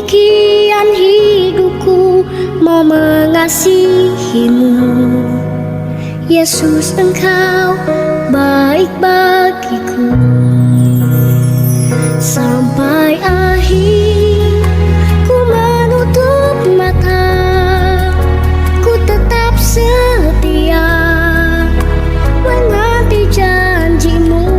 Demikian hidupku mau mengasihimu. Yesus, Engkau baik bagiku. Sampai akhir ku menutup mata, ku tetap setia menanti janjimu.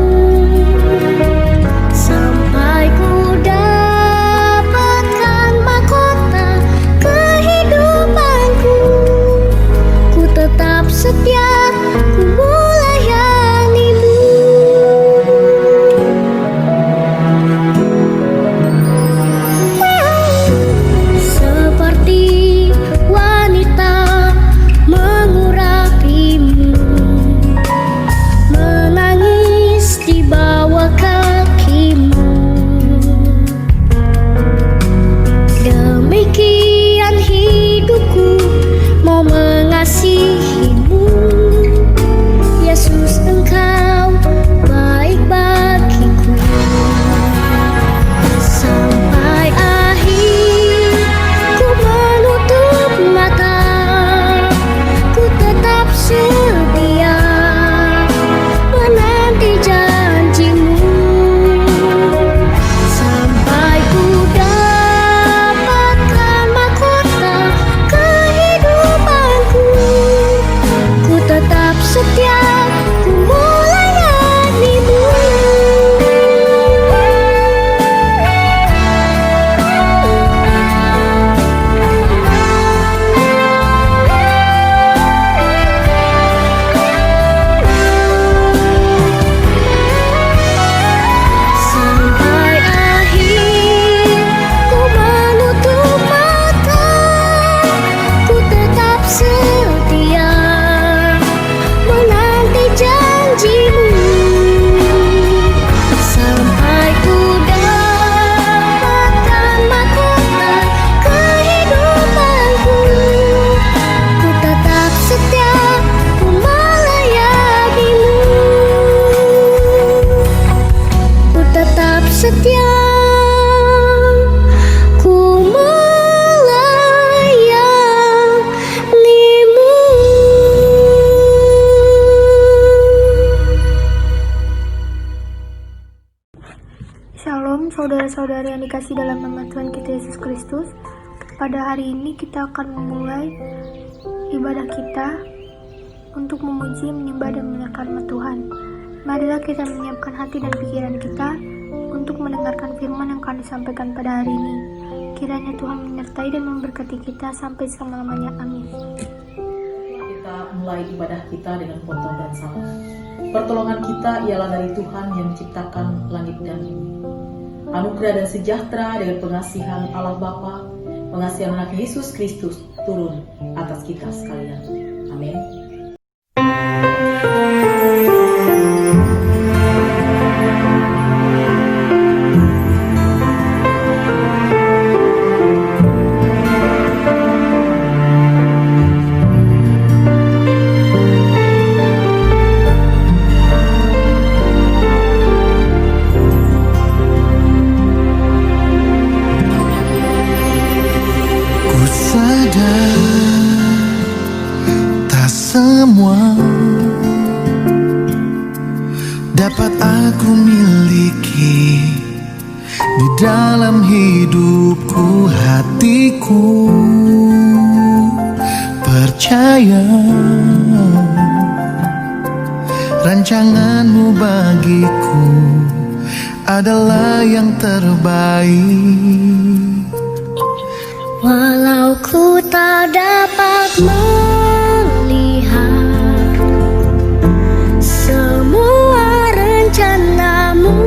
Sampai ku dapatkan mahkota kehidupanku, ku tetap setia, ku melayanimu. Seperti wanita mengurapimu, menangis di bawah kakimu. Demikian hidupku mau mengasihimu. Yesus, Engkau baik bagiku. Sampai akhir ku menutup mata, ku tetap setia menanti janjimu. Sampai ku dapatkan mahkota kehidupanku, ku tetap setia, ku melayanimu. Sampai akhir ku menutup mata, ku tetap setia menanti janjimu. Sampai ku dapatkan mahkota kehidupanku, ku tetap setia, ku melayanimu. Ku tetap setia, ku melayanimu. Shalom saudara-saudari yang dikasih dalam nama Tuhan kita Yesus Kristus. Pada hari ini kita akan memulai ibadah kita untuk memuji, menyembah, dan memuliakan nama Tuhan. Marilah kita menyiapkan hati dan pikiran kita untuk mendengarkan firman yang akan disampaikan pada hari ini. Kiranya Tuhan menyertai dan memberkati kita sampai selama-lamanya. Amin. Kita mulai ibadah kita dengan foto dan salam. Pertolongan kita ialah dari Tuhan yang menciptakan langit dan bumi. Anugerah dan sejahtera dengan pengasihan Allah Bapa, pengasihan anak Yesus Kristus turun atas kita sekalian. Amin. Ku sadar tak semua dapat aku miliki di dalam hidupku. Hatiku percaya rancanganmu bagiku adalah yang terbaik. Walau ku tak dapat melihat semua rencanamu,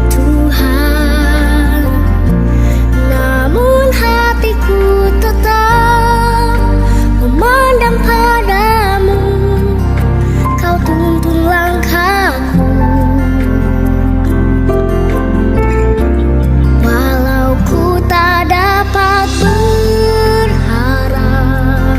Tuhan, namun hatiku tetap memandang padamu. Kau tuntun langkahku. Walau ku tak dapat berharap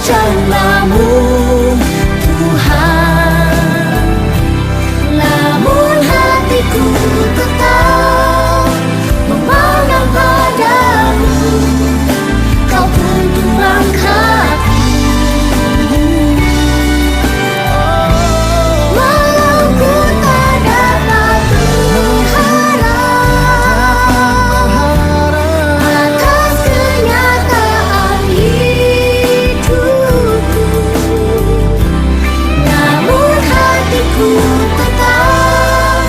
rencanamu Tuhan. Namun hatiku tetap memandang padamu, Kau tuntun langkahku. Walau ku tak dapat berharap atas kenyataan hidupku, namun hatiku tetap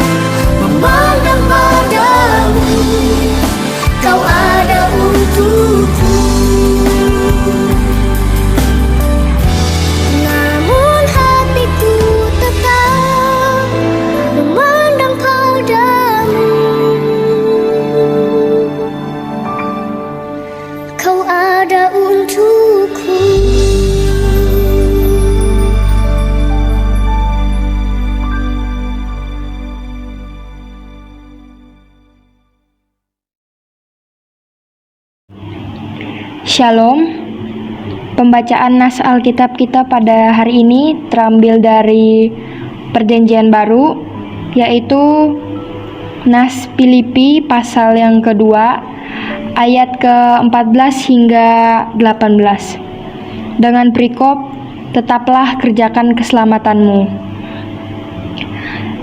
memandang padamu, Kau ada untukku. Namun hatiku tetap memandang padamu, Kau ada untukku. Shalom. Pembacaan nas Alkitab kita pada hari ini terambil dari Perjanjian Baru, yaitu nas Filipi pasal yang kedua ayat ke-14 hingga 18 dengan perikop tetaplah kerjakan keselamatanmu.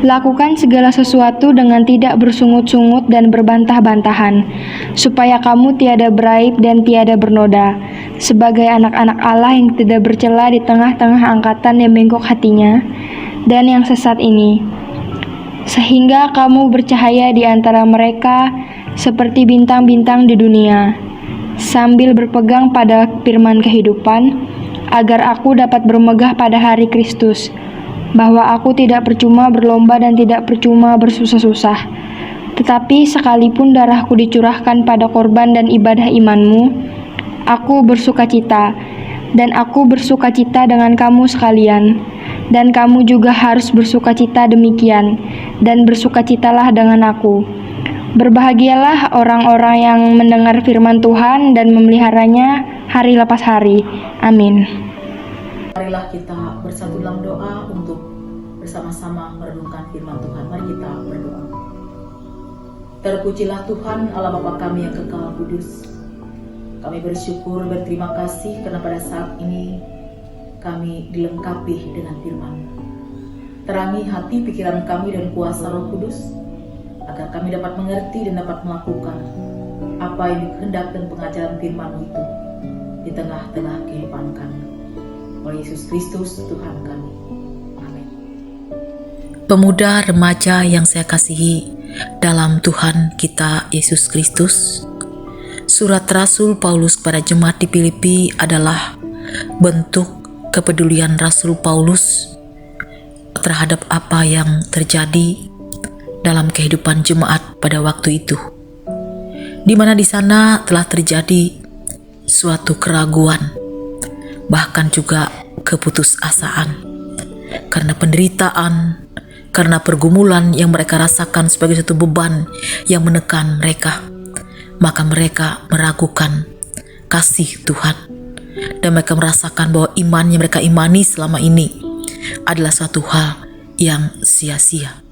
Lakukan segala sesuatu dengan tidak bersungut-sungut dan berbantah-bantahan, supaya kamu tiada beraib dan tiada bernoda, sebagai anak-anak Allah yang tidak bercela di tengah-tengah angkatan yang bengkok hatinya dan yang sesat ini. Sehingga kamu bercahaya di antara mereka seperti bintang-bintang di dunia, sambil berpegang pada firman kehidupan, agar aku dapat bermegah pada hari Kristus, bahwa aku tidak percuma berlomba dan tidak percuma bersusah-susah. Tetapi sekalipun darahku dicurahkan pada korban dan ibadah imanmu, aku bersukacita, dan aku bersukacita dengan kamu sekalian, dan kamu juga harus bersukacita demikian, dan bersukacitalah dengan aku. Berbahagialah orang-orang yang mendengar firman Tuhan dan memeliharanya hari lepas hari. Amin. Marilah kita bersatu dalam doa untuk bersama-sama merenungkan firman Tuhan. Mari kita berdoa. Terpujilah Tuhan Allah Bapa kami yang kekal kudus. Kami bersyukur, berterima kasih karena pada saat ini kami dilengkapi dengan firman. Terangi hati pikiran kami dan kuasa Roh Kudus, agar kami dapat mengerti dan dapat melakukan apa yang dikehendak dan pengajaran firman itu di tengah-tengah kehidupan kami. Oleh Yesus Kristus Tuhan kami. Amin. Pemuda remaja yang saya kasihi dalam Tuhan kita Yesus Kristus, surat Rasul Paulus kepada jemaat di Filipi adalah bentuk kepedulian Rasul Paulus terhadap apa yang terjadi dalam kehidupan jemaat pada waktu itu, di mana di sana telah terjadi suatu keraguan, bahkan juga keputusasaan, karena penderitaan, karena pergumulan yang mereka rasakan sebagai satu beban yang menekan mereka. Maka mereka meragukan kasih Tuhan, dan mereka merasakan bahwa iman yang mereka imani selama ini adalah suatu hal yang sia-sia.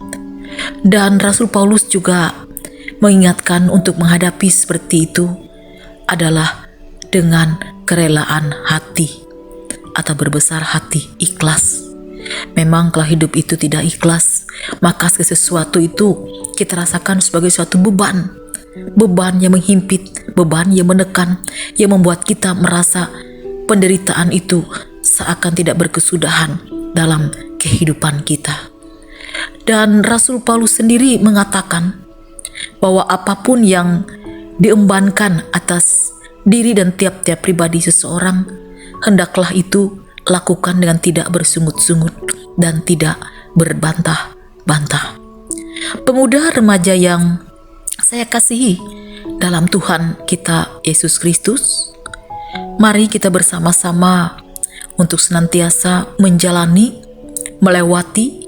Dan Rasul Paulus juga mengingatkan untuk menghadapi seperti itu adalah dengan kerelaan hati atau berbesar hati, ikhlas. Memang kalau hidup itu tidak ikhlas, maka sesuatu itu kita rasakan sebagai suatu beban yang menghimpit, beban yang menekan, yang membuat kita merasa penderitaan itu seakan tidak berkesudahan dalam kehidupan kita. Dan Rasul Paulus sendiri mengatakan bahwa apapun yang diembankan atas diri dan tiap-tiap pribadi seseorang, hendaklah itu lakukan dengan tidak bersungut-sungut dan tidak berbantah-bantah. Pemuda remaja yang saya kasihi dalam Tuhan kita Yesus Kristus, mari kita bersama-sama untuk senantiasa menjalani, melewati,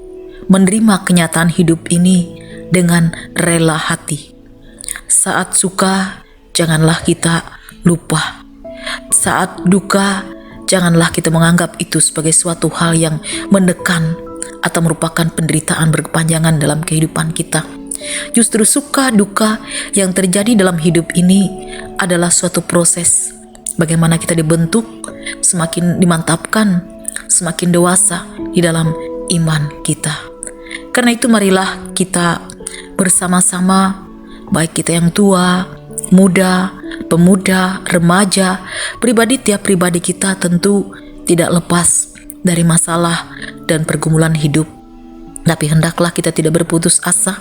menerima kenyataan hidup ini dengan rela hati. Saat suka, janganlah kita lupa. Saat duka, janganlah kita menganggap itu sebagai suatu hal yang menekan atau merupakan penderitaan berkepanjangan dalam kehidupan kita. Justru suka duka yang terjadi dalam hidup ini adalah suatu proses bagaimana kita dibentuk, semakin dimantapkan, semakin dewasa di dalam iman kita. Karena itu marilah kita bersama-sama, baik kita yang tua, muda, pemuda, remaja, tiap pribadi kita tentu tidak lepas dari masalah dan pergumulan hidup. Tapi hendaklah kita tidak berputus asa,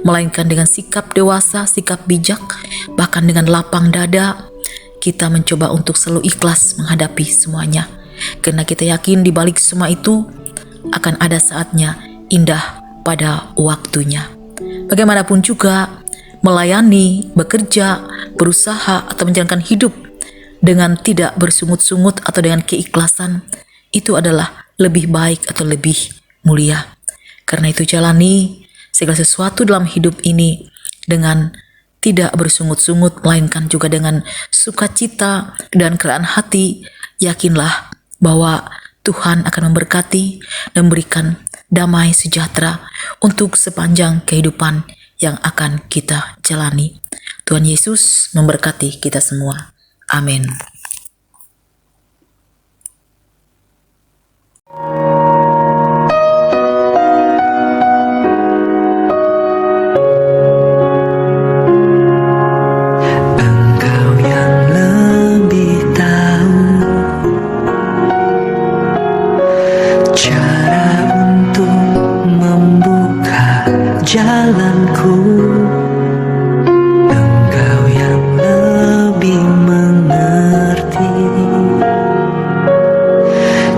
melainkan dengan sikap dewasa, sikap bijak, bahkan dengan lapang dada, kita mencoba untuk selalu ikhlas menghadapi semuanya. Karena kita yakin di balik semua itu akan ada saatnya indah pada waktunya. Bagaimanapun juga, melayani, bekerja, berusaha, atau menjalankan hidup dengan tidak bersungut-sungut atau dengan keikhlasan, itu adalah lebih baik atau lebih mulia. Karena itu jalani segala sesuatu dalam hidup ini dengan tidak bersungut-sungut, melainkan juga dengan sukacita dan kerendahan hati. Yakinlah bahwa Tuhan akan memberkati dan memberikan damai sejahtera untuk sepanjang kehidupan yang akan kita jalani. Tuhan Yesus memberkati kita semua. Amin. Engkau yang lebih tahu cara untuk membuka jalanku. Engkau yang lebih mengerti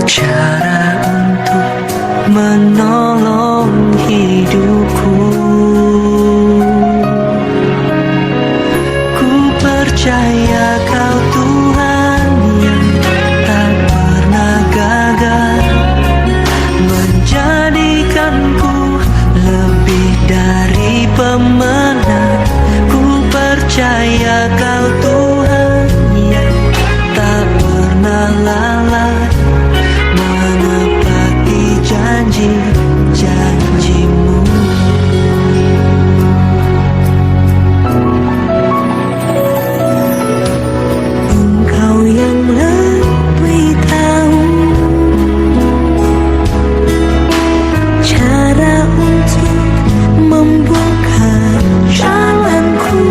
cara untuk menolong hidupku. Ku percaya Kau Tuhan yang tak pernah gagal, menjadikanku lebih dari pemenang. Ku percaya Kau Tuhan yang tak pernah lalai, menepati janji-janji-Mu. Engkau yang lebih tahu cara untuk membuka jalanku.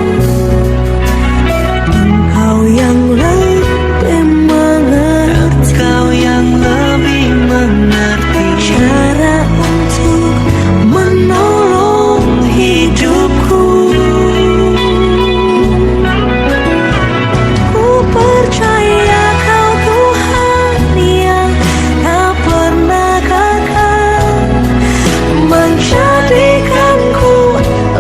Engkau yang lebih mengerti, Engkau yang lebih mengerti cara untuk menolong hidupku. Ku percaya Kau Tuhan yang tak pernah gagal, menjadikanku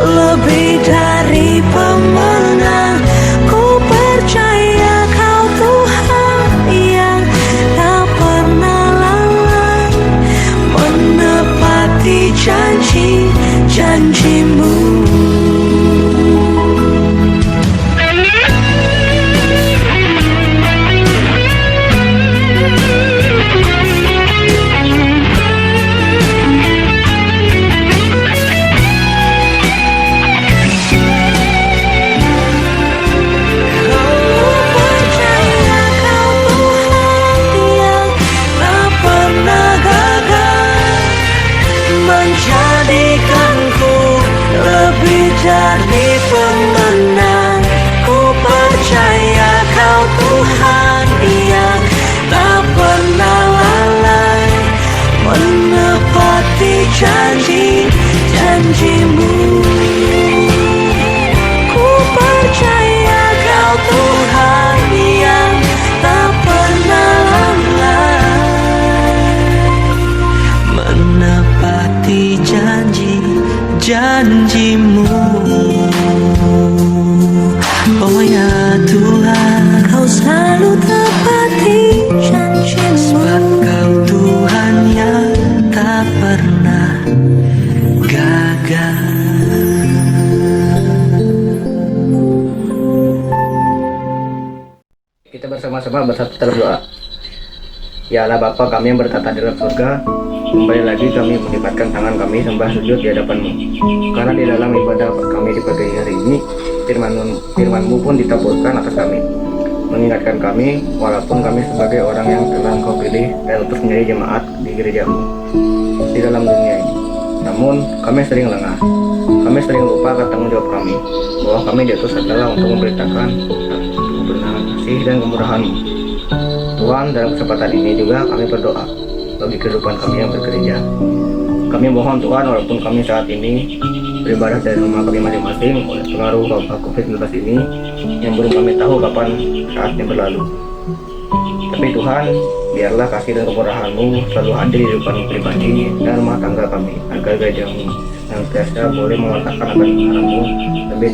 lebih dari pemenang. Ku percaya Kau Tuhan yang tak pernah lalai, menepati janji-janji-Mu. Menjadikanku lebih dari pemenang. Ku percaya Kau Tuhan yang tak pernah lalai, menepati janji-janji-Mu. Ku percaya Kau Tuhan yang tak pernah lalai, menepati janji-janji-Mu. Oh ya Tuhan, Kau selalu tepati janji-Mu. Sebab Kau Tuhan yang tak pernah gagal. Kita bersama-sama bersatu dalam doa. Ya Allah Bapa kami yang bertata di dalam surga, kembali lagi kami melibatkan tangan kami sembah sujud di hadapan-Mu. Karena di dalam ibadah kami di pagi hari ini, firman-Mu pun ditaburkan atas kami, mengingatkan kami walaupun kami sebagai orang yang telah Engkau pilih dan untuk menjadi jemaat di gereja-Mu di dalam dunia ini. Namun kami sering lengah, kami sering lupa akan tanggung jawab kami, bahwa kami diutus adalah untuk memberitakan kebenaran kasih dan kemurahan-Mu. Tuhan, dalam kesempatan ini juga kami berdoa bagi kehidupan kami yang bergereja. Kami mohon Tuhan, walaupun kami saat ini beribadah dari rumah kami masing-masing oleh pengaruh wabah COVID-19 ini yang belum kami tahu kapan saatnya berlalu. Tapi Tuhan, biarlah kasih dan kemurahan-Mu selalu hadir di depan pribadi dan rumah tangga kami, agar gereja-Mu yang biasa boleh mengatakan akan kebenaran-Mu lebih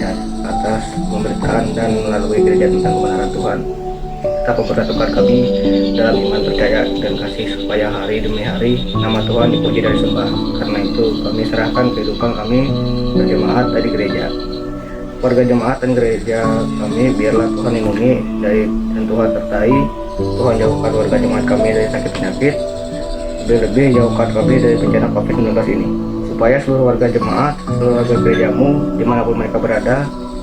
atas pemberitaan dan melalui gereja tentang kebenaran Tuhan. Kita mempersatukan kami dalam iman percaya dan kasih supaya hari demi hari nama Tuhan dipuji dan disembah. Karena itu kami serahkan kehidupan kami berjemaat dari gereja. Warga jemaat dan gereja kami biarlah Tuhan lindungi dari dan Tuhan sertai. Tuhan jauhkan warga jemaat kami dari sakit penyakit. Lebih-lebih jauhkan kami dari bencana COVID-19 ini. Supaya seluruh warga jemaat, seluruh warga gereja-Mu dimanapun mereka berada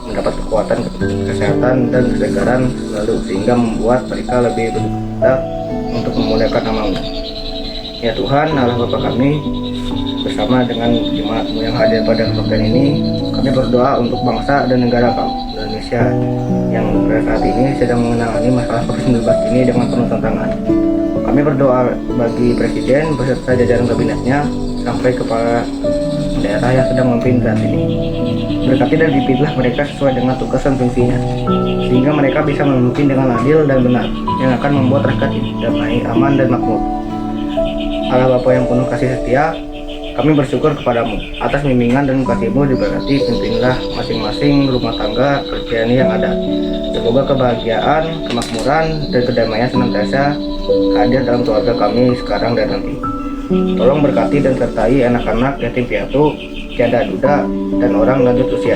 mendapat kekuatan, kesehatan, dan kesegaran selalu, sehingga membuat mereka lebih bersuka untuk memuliakan nama-Mu. Ya Tuhan, Allah Bapa kami, bersama dengan jemaat-Mu yang hadir pada kesempatan ini, kami berdoa untuk bangsa dan negara kami, Indonesia, yang pada saat ini sedang menangani masalah COVID-19 ini dengan penuh tantangan. Kami berdoa bagi Presiden beserta jajaran kabinetnya, sampai kepala daerah yang sedang memimpin saat ini. Berkati dan dipimpinlah mereka sesuai dengan tugas dan fungsinya, sehingga mereka bisa memimpin dengan adil dan benar, yang akan membuat rakyat damai, aman, dan makmur. Allah Bapa yang penuh kasih setia, kami bersyukur kepadamu atas bimbingan dan kasih-Mu. Diberkati, pimpinlah masing-masing rumah tangga Kristiani yang ada. Semoga kebahagiaan, kemakmuran, dan kedamaian senantiasa hadir dalam keluarga kami sekarang dan nanti. Tolong berkati dan sertai anak-anak yatim piatu, tiada duda, dan orang lanjut usia.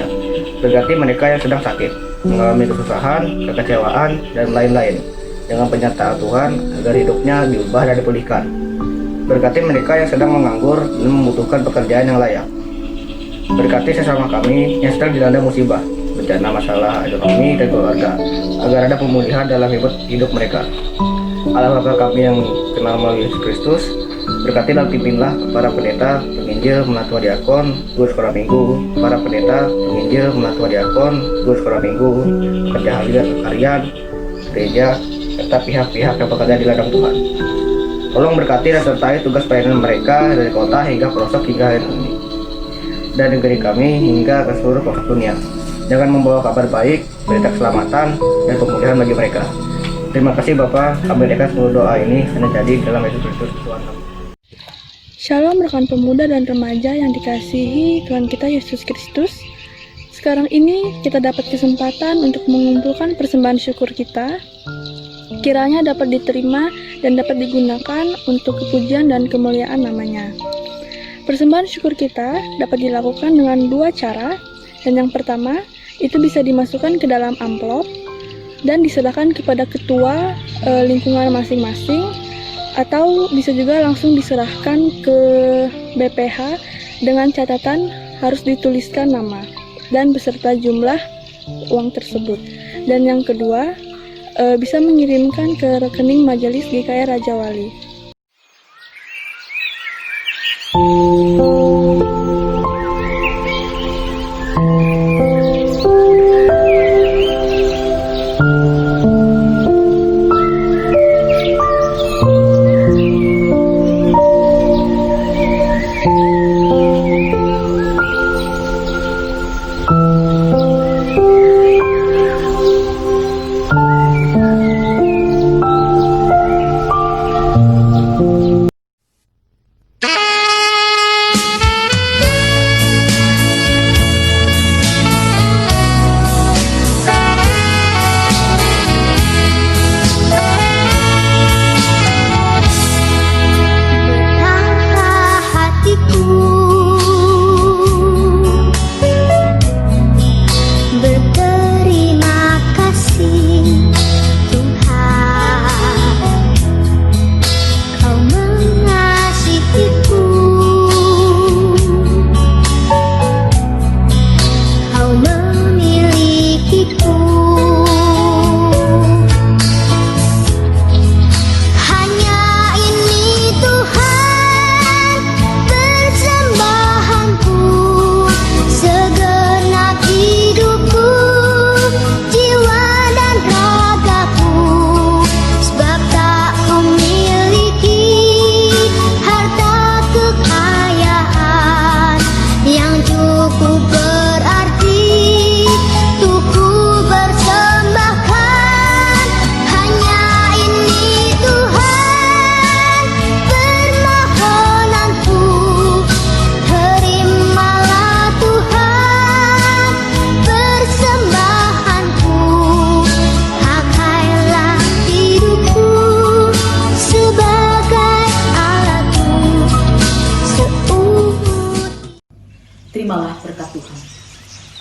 Berkati mereka yang sedang sakit, mengalami kesusahan, kekecewaan, dan lain-lain, dengan penyertaan Tuhan agar hidupnya diubah dan dipulihkan. Berkati mereka yang sedang menganggur dan membutuhkan pekerjaan yang layak. Berkati sesama kami yang sedang dilanda musibah, bencana masalah ekonomi dan keluarga, agar ada pemulihan dalam hidup mereka. Allah Bapa kami yang kenal melalui Yesus Kristus, berkati dan pimpinlah para pendeta, penginjil, menatua diakon, guru sekolah minggu, para pendeta, penginjil, menatua diakon, guru sekolah minggu, pekerja harian, gereja, serta pihak-pihak yang bekerja di ladang Tuhan. Tolong berkati dan sertai tugas pelayanan mereka dari kota hingga pelosok hingga ini, dan negeri kami hingga ke seluruh pelosok dunia. Jangan membawa kabar baik, berita keselamatan, dan pemulihan bagi mereka. Terima kasih Bapak, kami berikan seluruh doa ini hanya jadi dalam Yesus Kristus Tuhan kami. Shalom rekan pemuda dan remaja yang dikasihi Tuhan kita Yesus Kristus. Sekarang ini kita dapat kesempatan untuk mengumpulkan persembahan syukur kita. Kiranya dapat diterima dan dapat digunakan untuk kepujian dan kemuliaan namanya. Persembahan syukur kita dapat dilakukan dengan dua cara. Dan yang pertama, itu bisa dimasukkan ke dalam amplop dan diserahkan kepada ketua lingkungan masing-masing, atau bisa juga langsung diserahkan ke BPH dengan catatan harus dituliskan nama dan beserta jumlah uang tersebut. Dan yang kedua, bisa mengirimkan ke rekening Majelis GKR Raja Wali.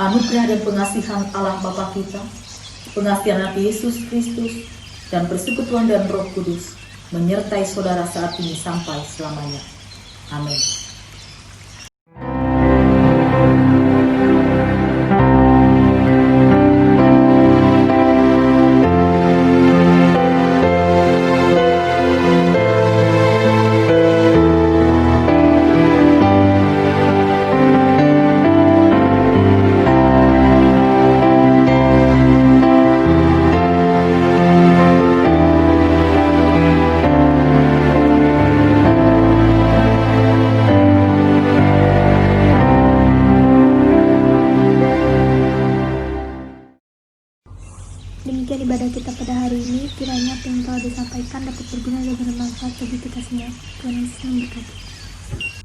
anugerah dan pengasihan Allah Bapa kita, pengasihan anak Yesus Kristus, dan persekutuan dan Roh Kudus menyertai saudara saat ini sampai selamanya. Amin. Demikian ibadah kita pada hari ini. Kiranya apa yang telah disampaikan dapat berguna dan bermanfaat bagi kita semua. Tuhan Yesus memberkati.